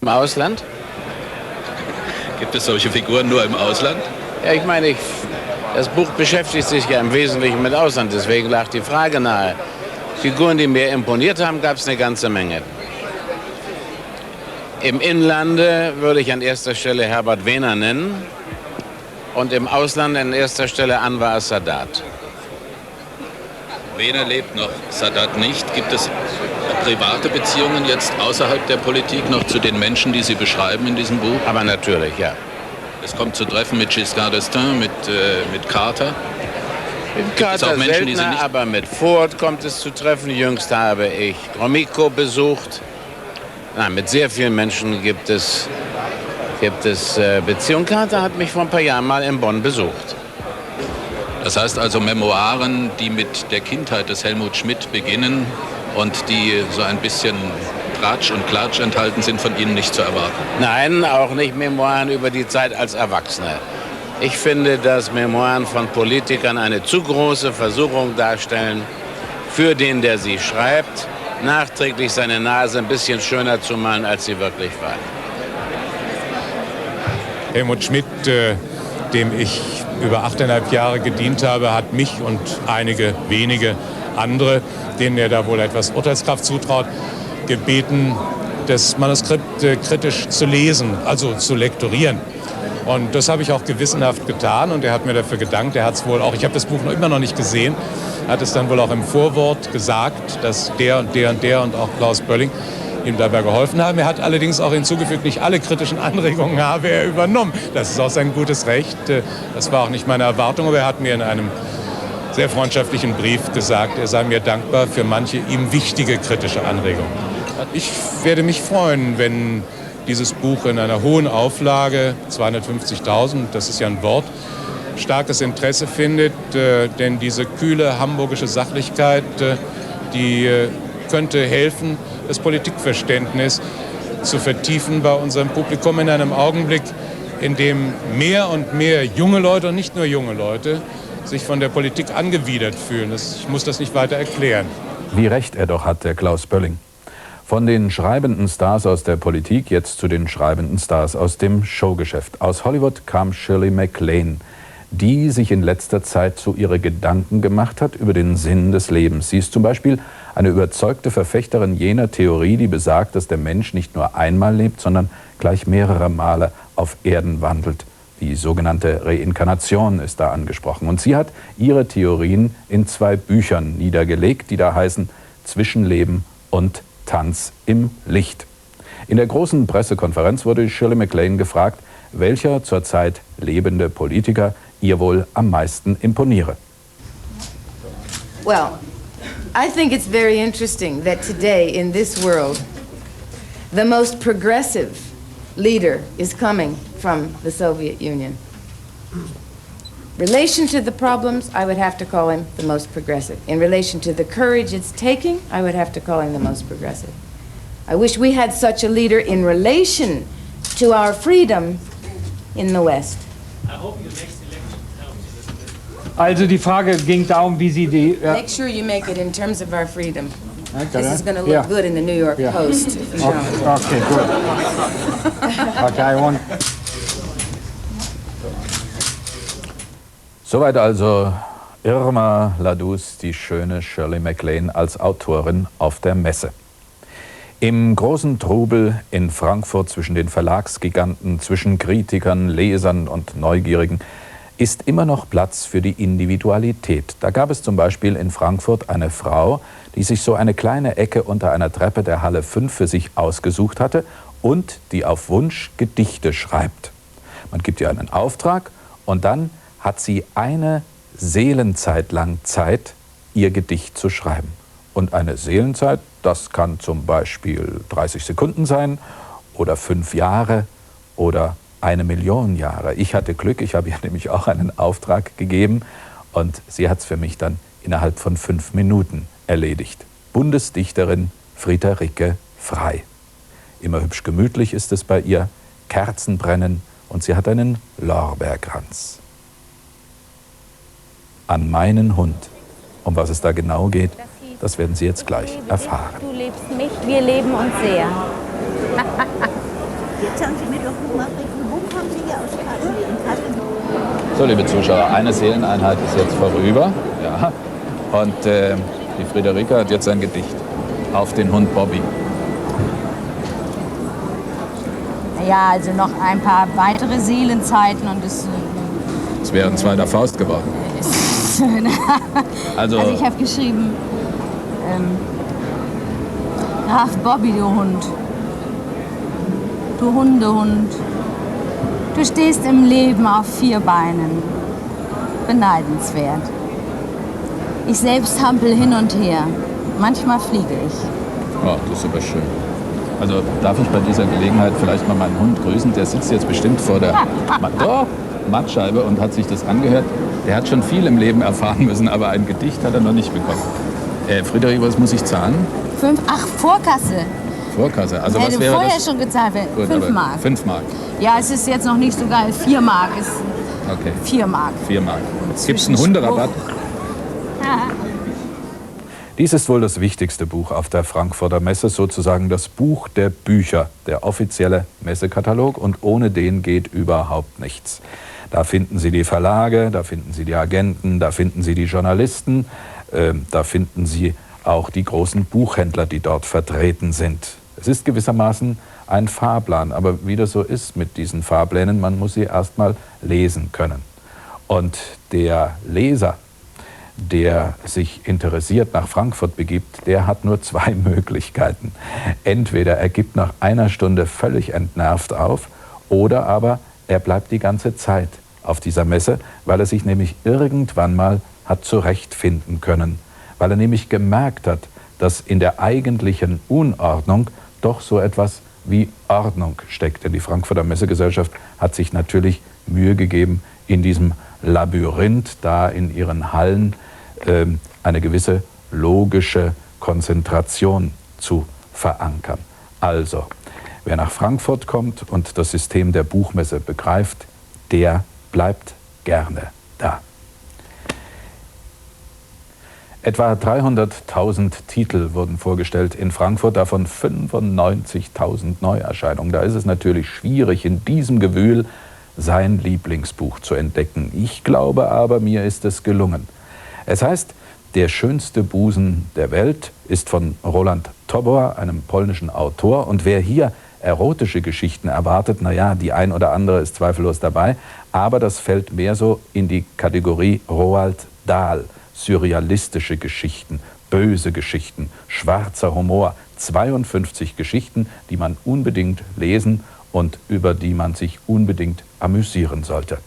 Im Ausland? Gibt es solche Figuren nur im Ausland? Ja, ich meine, das Buch beschäftigt sich ja im Wesentlichen mit Ausland, deswegen lag die Frage nahe. Figuren, die mir imponiert haben, gab es eine ganze Menge. Im Inlande würde ich an erster Stelle Herbert Wehner nennen und im Ausland an erster Stelle Anwar Sadat. Wehner lebt noch, Sadat nicht. Gibt es private Beziehungen jetzt außerhalb der Politik noch zu den Menschen, die Sie beschreiben in diesem Buch? Aber natürlich, ja. Es kommt zu Treffen mit Giscard d'Estaing, mit Carter. Mit Carter seltener, aber mit Ford kommt es zu Treffen. Jüngst habe ich Gromyko besucht. Nein, mit sehr vielen Menschen gibt es Beziehungen. Carter hat mich vor ein paar Jahren mal in Bonn besucht. Das heißt also Memoiren, die mit der Kindheit des Helmut Schmidt beginnen und die so ein bisschen Tratsch und Klatsch enthalten sind, von Ihnen nicht zu erwarten? Nein, auch nicht Memoiren über die Zeit als Erwachsener. Ich finde, dass Memoiren von Politikern eine zu große Versuchung darstellen, für den, der sie schreibt, nachträglich seine Nase ein bisschen schöner zu malen, als sie wirklich war. Helmut Schmidt, dem ich über 8,5 Jahre gedient habe, hat mich und einige wenige andere, denen er da wohl etwas Urteilskraft zutraut, gebeten, das Manuskript kritisch zu lesen, also zu lektorieren. Und das habe ich auch gewissenhaft getan und er hat mir dafür gedankt. Er hat es wohl auch, ich habe das Buch noch immer noch nicht gesehen, hat es dann wohl auch im Vorwort gesagt, dass der und der und der und auch Klaus Bölling ihm dabei geholfen haben. Er hat allerdings auch hinzugefügt, nicht alle kritischen Anregungen habe er übernommen. Das ist auch sein gutes Recht. Das war auch nicht meine Erwartung, aber er hat mir in einem sehr freundschaftlichen Brief gesagt, er sei mir dankbar für manche ihm wichtige kritische Anregungen. Ich werde mich freuen, wenn dieses Buch in einer hohen Auflage, 250.000, das ist ja ein Wort, starkes Interesse findet, denn diese kühle hamburgische Sachlichkeit, die könnte helfen, das Politikverständnis zu vertiefen bei unserem Publikum in einem Augenblick, in dem mehr und mehr junge Leute und nicht nur junge Leute sich von der Politik angewidert fühlen. Ich muss das nicht weiter erklären. Wie recht er doch hat, der Klaus Bölling. Von den schreibenden Stars aus der Politik jetzt zu den schreibenden Stars aus dem Showgeschäft. Aus Hollywood kam Shirley MacLaine, die sich in letzter Zeit so ihre Gedanken gemacht hat über den Sinn des Lebens. Sie ist zum Beispiel eine überzeugte Verfechterin jener Theorie, die besagt, dass der Mensch nicht nur einmal lebt, sondern gleich mehrere Male auf Erden wandelt. Die sogenannte Reinkarnation ist da angesprochen. Und sie hat ihre Theorien in 2 Büchern niedergelegt, die da heißen Zwischenleben und Tanz im Licht. In der großen Pressekonferenz wurde Shirley MacLaine gefragt, welcher zurzeit lebende Politiker ihr wohl am meisten imponiere. Well, I think it's very interesting that today in this world, the most progressive leader is coming from the Soviet Union. Relation to the problems, I would have to call him the most progressive. In relation to the courage it's taking, I would have to call him the most progressive. I wish we had such a leader in relation to our freedom in the West. Also die Frage ging darum, wie Sie die... Make sure you make it in terms of our freedom. This is going to look good in the New York Post. If you don't. Okay, gut. Okay, I want... Soweit also Irma la Douce, die schöne Shirley MacLaine als Autorin auf der Messe. Im großen Trubel in Frankfurt zwischen den Verlagsgiganten, zwischen Kritikern, Lesern und Neugierigen ist immer noch Platz für die Individualität. Da gab es zum Beispiel in Frankfurt eine Frau, die sich so eine kleine Ecke unter einer Treppe der Halle 5 für sich ausgesucht hatte und die auf Wunsch Gedichte schreibt. Man gibt ihr einen Auftrag und dann hat sie eine Seelenzeit lang Zeit, ihr Gedicht zu schreiben. Und eine Seelenzeit, das kann zum Beispiel 30 Sekunden sein oder 5 Jahre oder 1 Million Jahre. Ich hatte Glück, ich habe ihr nämlich auch einen Auftrag gegeben und sie hat es für mich dann innerhalb von 5 Minuten erledigt. Bundesdichterin Friederike Frey. Immer hübsch gemütlich ist es bei ihr, Kerzen brennen und sie hat einen Lorbeerkranz. An meinen Hund. Um was es da genau geht, das werden Sie jetzt gleich erfahren. Du lebst mich, wir leben uns sehr. Jetzt sagen Sie mir doch mal, welchen Buch haben Sie hier ausgehalten in Kassel? So, liebe Zuschauer, eine Seeleneinheit ist jetzt vorüber. Ja. Und die Friederike hat jetzt ein Gedicht auf den Hund Bobby. Ja, also noch ein paar weitere Seelenzeiten und es wäre ein zweiter Faust geworden. Also ich habe geschrieben, ach Bobby, du Hund, du Hundehund, du stehst im Leben auf 4 Beinen, beneidenswert. Ich selbst hampel hin und her, manchmal fliege ich. Oh, das ist aber schön. Also darf ich bei dieser Gelegenheit vielleicht mal meinen Hund grüßen? Der sitzt jetzt bestimmt vor der Mattscheibe und hat sich das angehört. Der hat schon viel im Leben erfahren müssen, aber ein Gedicht hat er noch nicht bekommen. Friederike, was muss ich zahlen? 5, ach, Vorkasse. Vorkasse, also was Hätte wäre vorher das? schon gezahlt, 5 Mark. 5 Mark. Ja, es ist jetzt noch nicht so geil, 4 Mark ist Okay. 4 Mark. 4 Mark. Gibt es einen Hunderabatt? Dies ist wohl das wichtigste Buch auf der Frankfurter Messe, sozusagen das Buch der Bücher, der offizielle Messekatalog, und ohne den geht überhaupt nichts. Da finden Sie die Verlage, da finden Sie die Agenten, da finden Sie die Journalisten, da finden Sie auch die großen Buchhändler, die dort vertreten sind. Es ist gewissermaßen ein Fahrplan, aber wie das so ist mit diesen Fahrplänen, man muss sie erst mal lesen können. Und der Leser, der sich interessiert nach Frankfurt begibt, der hat nur 2 Möglichkeiten. Entweder er gibt nach einer Stunde völlig entnervt auf, oder aber er bleibt die ganze Zeit auf dieser Messe, weil er sich nämlich irgendwann mal hat zurechtfinden können. Weil er nämlich gemerkt hat, dass in der eigentlichen Unordnung doch so etwas wie Ordnung steckt. Denn die Frankfurter Messegesellschaft hat sich natürlich Mühe gegeben, in diesem Labyrinth da in ihren Hallen eine gewisse logische Konzentration zu verankern. Also, wer nach Frankfurt kommt und das System der Buchmesse begreift, der bleibt gerne da. Etwa 300.000 Titel wurden vorgestellt in Frankfurt, davon 95.000 Neuerscheinungen. Da ist es natürlich schwierig, in diesem Gewühl sein Lieblingsbuch zu entdecken. Ich glaube aber, mir ist es gelungen. Es heißt, Der schönste Busen der Welt ist von Roland Tobor, einem polnischen Autor. Und wer hier erotische Geschichten erwartet, naja, die ein oder andere ist zweifellos dabei, aber das fällt mehr so in die Kategorie Roald Dahl. Surrealistische Geschichten, böse Geschichten, schwarzer Humor. 52 Geschichten, die man unbedingt lesen und über die man sich unbedingt amüsieren sollte.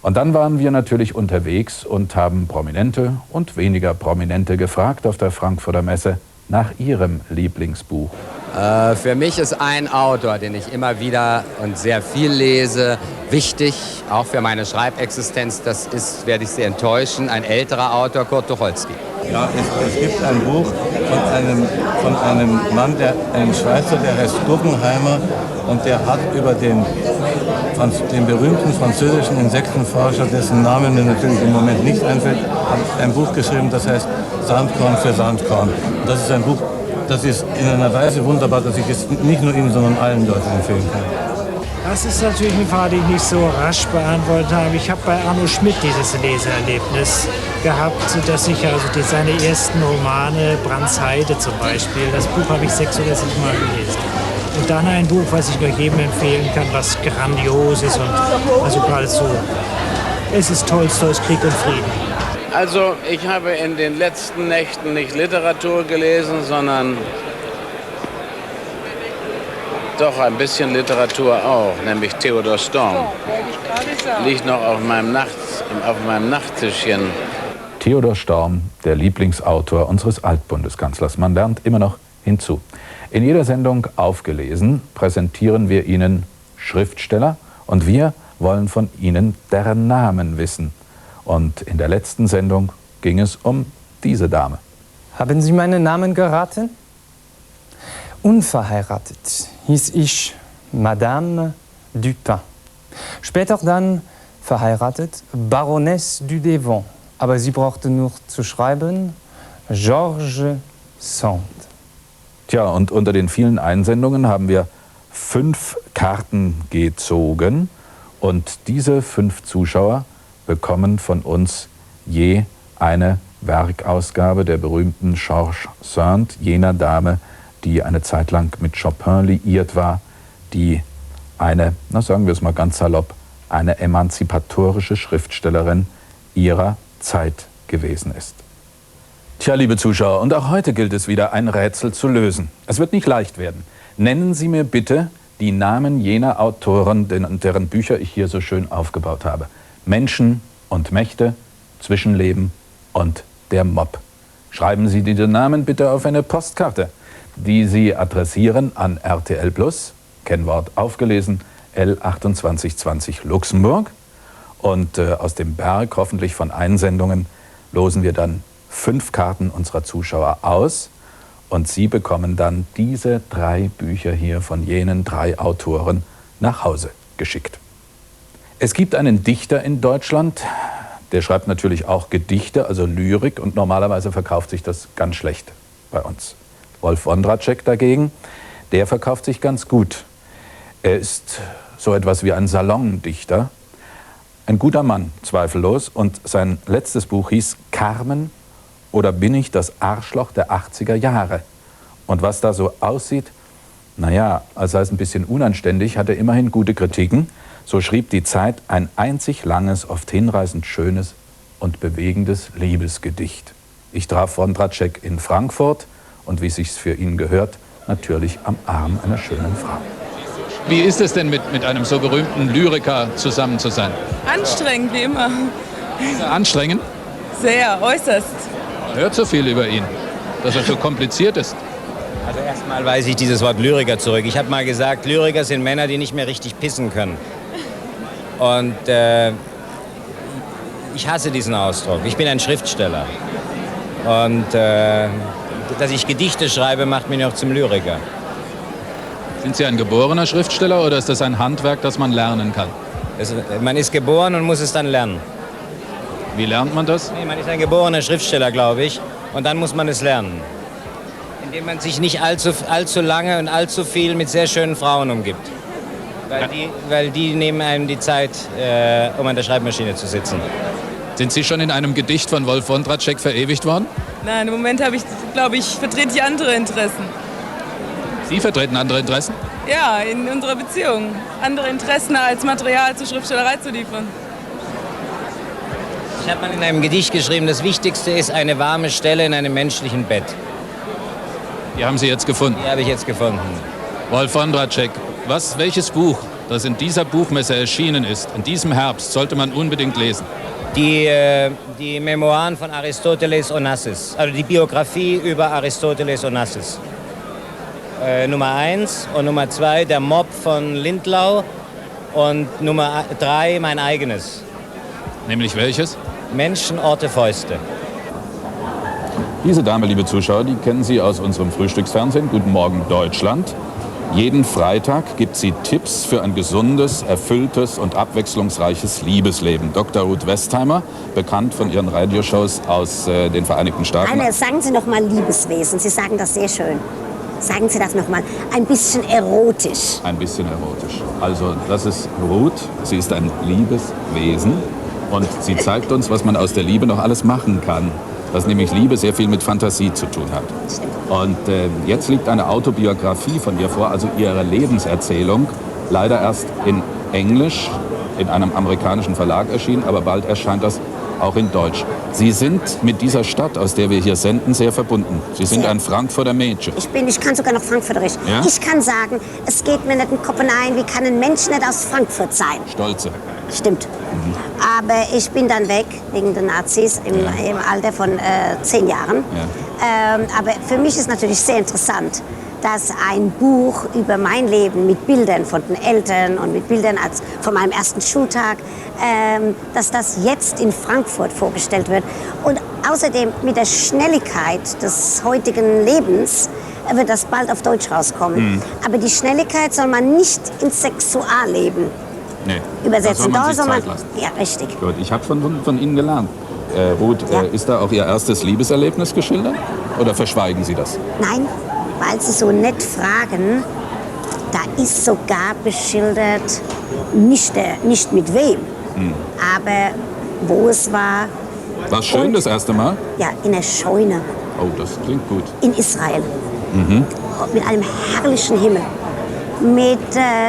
Und dann waren wir natürlich unterwegs und haben Prominente und weniger Prominente gefragt auf der Frankfurter Messe nach ihrem Lieblingsbuch. Für mich ist ein Autor, den ich immer wieder und sehr viel lese, wichtig, auch für meine Schreibexistenz. Das ist, werde ich Sie enttäuschen, ein älterer Autor, Kurt Tucholsky. Ja, es gibt ein Buch von einem Mann, einem Schweizer, der heißt Guggenheimer, und der hat über den berühmten französischen Insektenforscher, dessen Namen mir natürlich im Moment nicht einfällt, ein Buch geschrieben, das heißt Sandkorn für Sandkorn. Und das ist ein Buch, das ist in einer Weise wunderbar, dass ich es nicht nur Ihnen, sondern allen Leuten empfehlen kann. Das ist natürlich eine Frage, die ich nicht so rasch beantwortet habe. Ich habe bei Arno Schmidt dieses Leseerlebnis gehabt, dass ich also seine ersten Romane, Brandsheide zum Beispiel, das Buch habe ich 6 oder 7 Mal gelesen. Und dann ein Buch, was ich nur jedem empfehlen kann, was grandios ist und also geradezu, es ist Tolstois Krieg und Frieden. Also ich habe in den letzten Nächten nicht Literatur gelesen, sondern doch ein bisschen Literatur auch, nämlich Theodor Storm. Liegt noch auf meinem Nachttischchen. Theodor Storm, der Lieblingsautor unseres Altbundeskanzlers. Man lernt immer noch hinzu. In jeder Sendung aufgelesen präsentieren wir Ihnen Schriftsteller und wir wollen von Ihnen deren Namen wissen. Und in der letzten Sendung ging es um diese Dame. Haben Sie meinen Namen geraten? Unverheiratet hieß ich Madame Dupin. Später dann verheiratet Baronesse du Devon. Aber sie brauchte nur zu schreiben Georges Sand. Tja, und unter den vielen Einsendungen haben wir 5 Karten gezogen und diese 5 Zuschauer bekommen von uns je eine Werkausgabe der berühmten Georges Sand, jener Dame, die eine Zeit lang mit Chopin liiert war, die eine, na sagen wir es mal ganz salopp, eine emanzipatorische Schriftstellerin ihrer Zeit gewesen ist. Tja, liebe Zuschauer, und auch heute gilt es wieder, ein Rätsel zu lösen. Es wird nicht leicht werden. Nennen Sie mir bitte die Namen jener Autoren, deren Bücher ich hier so schön aufgebaut habe. Menschen und Mächte, Zwischenleben und der Mob. Schreiben Sie diese Namen bitte auf eine Postkarte, die Sie adressieren an RTL Plus, Kennwort aufgelesen, L2820 Luxemburg. Und aus dem Berg, hoffentlich von Einsendungen, losen wir dann 5 Karten unserer Zuschauer aus. Und Sie bekommen dann diese 3 Bücher hier von jenen 3 Autoren nach Hause geschickt. Es gibt einen Dichter in Deutschland, der schreibt natürlich auch Gedichte, also Lyrik, und normalerweise verkauft sich das ganz schlecht bei uns. Wolf Wondratschek dagegen, der verkauft sich ganz gut. Er ist so etwas wie ein Salondichter, ein guter Mann, zweifellos, und sein letztes Buch hieß Carmen oder bin ich das Arschloch der 80er Jahre? Und was da so aussieht, naja, als sei es ein bisschen unanständig, hat er immerhin gute Kritiken. So schrieb die Zeit ein einzig langes, oft hinreißend schönes und bewegendes Liebesgedicht. Ich traf Wondratschek in Frankfurt und wie sich's für ihn gehört, natürlich am Arm einer schönen Frau. Wie ist es denn mit einem so berühmten Lyriker zusammen zu sein? Anstrengend, wie immer. Anstrengend? Sehr, äußerst. Man hört so viel über ihn, dass er so kompliziert ist. Also erstmal weise ich dieses Wort Lyriker zurück. Ich habe mal gesagt, Lyriker sind Männer, die nicht mehr richtig pissen können. Und ich hasse diesen Ausdruck. Ich bin ein Schriftsteller. Und dass ich Gedichte schreibe, macht mich noch zum Lyriker. Sind Sie ein geborener Schriftsteller oder ist das ein Handwerk, das man lernen kann? Man ist geboren und muss es dann lernen. Wie lernt man das? Nee, man ist ein geborener Schriftsteller, glaube ich. Und dann muss man es lernen. Indem man sich nicht allzu lange und allzu viel mit sehr schönen Frauen umgibt. Weil die nehmen einem die Zeit, um an der Schreibmaschine zu sitzen. Sind Sie schon in einem Gedicht von Wolf Wondratschek verewigt worden? Nein, im Moment vertrete ich andere Interessen. Sie vertreten andere Interessen? Ja, in unserer Beziehung. Andere Interessen als Material zur Schriftstellerei zu liefern. Ich habe mal in einem Gedicht geschrieben, das Wichtigste ist eine warme Stelle in einem menschlichen Bett. Die haben Sie jetzt gefunden? Die habe ich jetzt gefunden. Wolf Wondratschek, welches Buch, das in dieser Buchmesse erschienen ist, in diesem Herbst, sollte man unbedingt lesen? Die Memoiren von Aristoteles Onassis, also die Biografie über Aristoteles Onassis. Nummer 1 und Nummer 2 der Mob von Lindlau und Nummer 3 mein eigenes. Nämlich welches? Menschen, Orte, Fäuste. Diese Dame, liebe Zuschauer, die kennen Sie aus unserem Frühstücksfernsehen Guten Morgen Deutschland. Jeden Freitag gibt sie Tipps für ein gesundes, erfülltes und abwechslungsreiches Liebesleben. Dr. Ruth Westheimer, bekannt von ihren Radioshows aus den Vereinigten Staaten. Sagen Sie noch mal Liebeswesen, Sie sagen das sehr schön. Sagen Sie das noch mal, ein bisschen erotisch. Ein bisschen erotisch. Also das ist Ruth, sie ist ein Liebeswesen und sie zeigt uns, was man aus der Liebe noch alles machen kann. Dass nämlich Liebe sehr viel mit Fantasie zu tun hat. Und jetzt liegt eine Autobiografie von ihr vor, also ihre Lebenserzählung, leider erst in Englisch, in einem amerikanischen Verlag erschienen, aber bald erscheint das auch in Deutsch. Sie sind mit dieser Stadt, aus der wir hier senden, sehr verbunden. Sie sind ein Frankfurter Mädchen. Ich kann sogar noch Frankfurterisch. Ja? Ich kann sagen, es geht mir nicht in den Kopf hinein, wie kann ein Mensch nicht aus Frankfurt sein? Stolze. Stimmt. Aber ich bin dann weg, wegen den Nazis, im Alter von 10 Jahren. Ja. Aber für mich ist natürlich sehr interessant, dass ein Buch über mein Leben mit Bildern von den Eltern und mit Bildern von meinem ersten Schultag, dass das jetzt in Frankfurt vorgestellt wird. Und außerdem mit der Schnelligkeit des heutigen Lebens wird das bald auf Deutsch rauskommen. Aber die Schnelligkeit soll man nicht ins Sexualleben übersetzen. Da soll man sich Zeit lassen. Ja, richtig. Gut, ich habe von Ihnen gelernt. Ruth, ist da auch Ihr erstes Liebeserlebnis geschildert? Oder verschweigen Sie das? Nein, weil Sie so nett fragen, Da ist sogar beschildert, nicht mit wem, aber wo es war. War es schön das erste Mal? Ja, in der Scheune. Oh, das klingt gut. In Israel. Mit einem herrlichen Himmel. Mit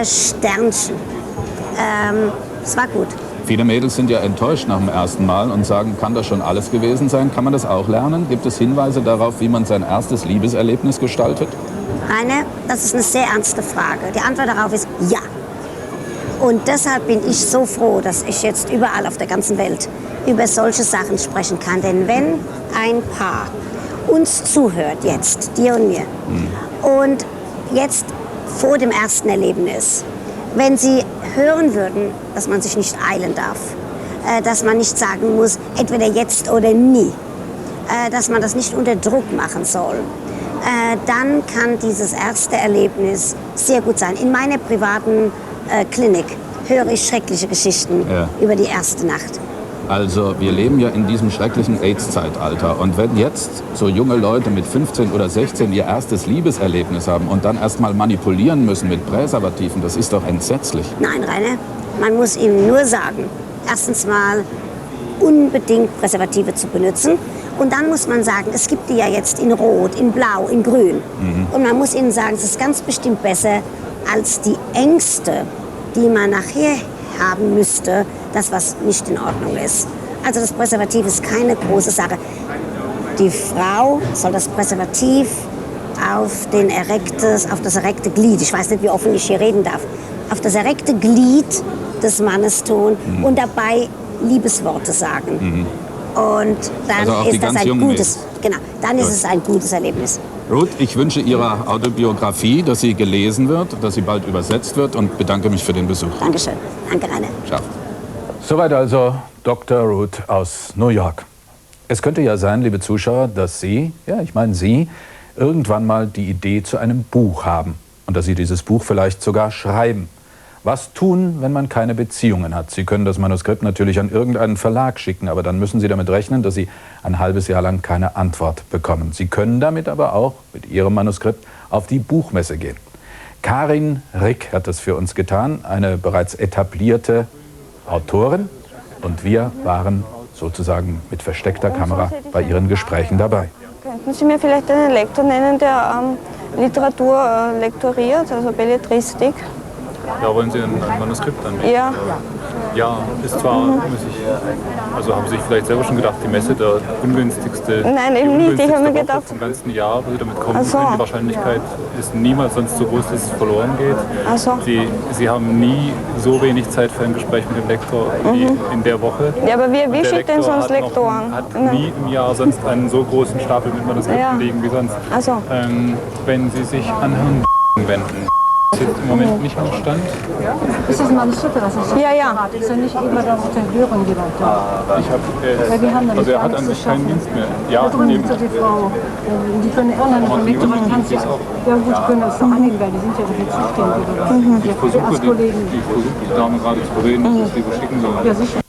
Sternchen. Es war gut. Viele Mädels sind ja enttäuscht nach dem ersten Mal und sagen, kann das schon alles gewesen sein? Kann man das auch lernen? Gibt es Hinweise darauf, wie man sein erstes Liebeserlebnis gestaltet? Rainer, das ist eine sehr ernste Frage. Die Antwort darauf ist ja. Und deshalb bin ich so froh, dass ich jetzt überall auf der ganzen Welt über solche Sachen sprechen kann. Denn wenn ein Paar uns zuhört, jetzt, dir und mir, und jetzt vor dem ersten Erlebnis, wenn sie hören würden, dass man sich nicht eilen darf, dass man nicht sagen muss, entweder jetzt oder nie, dass man das nicht unter Druck machen soll, dann kann dieses erste Erlebnis sehr gut sein. In meiner privaten Klinik höre ich schreckliche Geschichten über die erste Nacht. Also wir leben ja in diesem schrecklichen AIDS-Zeitalter. Und wenn jetzt so junge Leute mit 15 oder 16 ihr erstes Liebeserlebnis haben und dann erst mal manipulieren müssen mit Präservativen, das ist doch entsetzlich. Nein, Rainer, man muss ihnen nur sagen, erstens mal unbedingt Präservative zu benutzen. Und dann muss man sagen, es gibt die ja jetzt in Rot, in Blau, in Grün. Und man muss ihnen sagen, es ist ganz bestimmt besser als die Ängste, die man nachher haben müsste, das, was nicht in Ordnung ist. Also das Präservativ ist keine große Sache. Die Frau soll das Präservativ auf das erregte Glied, ich weiß nicht, wie offen ich hier reden darf, auf das erregte Glied des Mannes tun und dabei Liebesworte sagen. Und dann also ist das ein gutes, genau, dann ist es ein gutes Erlebnis. Ruth, ich wünsche Ihrer Autobiografie, dass sie gelesen wird, dass sie bald übersetzt wird und bedanke mich für den Besuch. Dankeschön. Danke, Rainer. Ciao. Soweit also Dr. Ruth aus New York. Es könnte ja sein, liebe Zuschauer, dass Sie, ja, ich meine Sie, irgendwann mal die Idee zu einem Buch haben und dass Sie dieses Buch vielleicht sogar schreiben. Was tun, wenn man keine Beziehungen hat? Sie können das Manuskript natürlich an irgendeinen Verlag schicken, aber dann müssen Sie damit rechnen, dass Sie ein halbes Jahr lang keine Antwort bekommen. Sie können damit aber auch mit Ihrem Manuskript auf die Buchmesse gehen. Karin Rick hat das für uns getan, eine bereits etablierte Autorin, und wir waren sozusagen mit versteckter Kamera bei ihren Gesprächen dabei. Könnten Sie mir vielleicht einen Lektor nennen, der Literatur lektoriert, also Belletristik? Ja, wollen Sie ein Manuskript anbieten? Ja. Ja, ist zwar, also haben Sie sich vielleicht selber schon gedacht, die Messe der ungünstigste, Nein, eben nicht. Ich habe mir gedacht, vom ganzen Jahr, wo Sie damit kommen können. Die Wahrscheinlichkeit ist niemals sonst so groß, dass es verloren geht. Sie haben nie so wenig Zeit für ein Gespräch mit dem Lektor wie in der Woche. Ja, aber wie schickt denn sonst Lektoren? Hat nie im Jahr sonst einen so großen Stapel mit Manuskripten liegen wie sonst. Wenn Sie sich an Herrn wenden. Ist jetzt im Moment nicht am Stand. Ist das Manuskript, was ich ja. Ist ja nicht immer das Hören jemand da. Also er hat an sich keinen Dienst mehr. Ja, da drüben sitzt die Frau. Die können online von Lektor, man kann ja gut, die können das so annehmen, weil die sind ja nicht zuständig oder was. Ich versuche die Dame gerade zu bereden, dass sie was schicken soll. Ja, sicher.